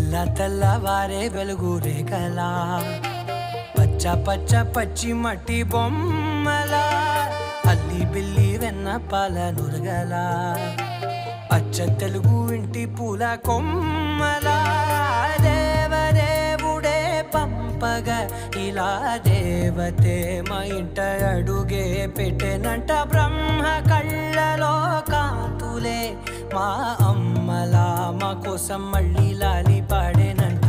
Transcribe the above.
తెల్లవారే వెలుగు రేఖలా పచ్చ పచ్చ పచ్చి మట్టి బొమ్మలా అల్లి బిల్లి వెన్న పాల నురగలా అచ్చ తెలుగు ఇంటి పూల కొమ్మలా దేవదేవుడే పంపగా ఇలా దేవతే మా ఇంట అడుగే పెట్టెనంట బ్రహ్మ కళ్ళలో కాంతులే మా అమ్మలా మా కోసం మళ్ళీ లాలి పాడేనంట.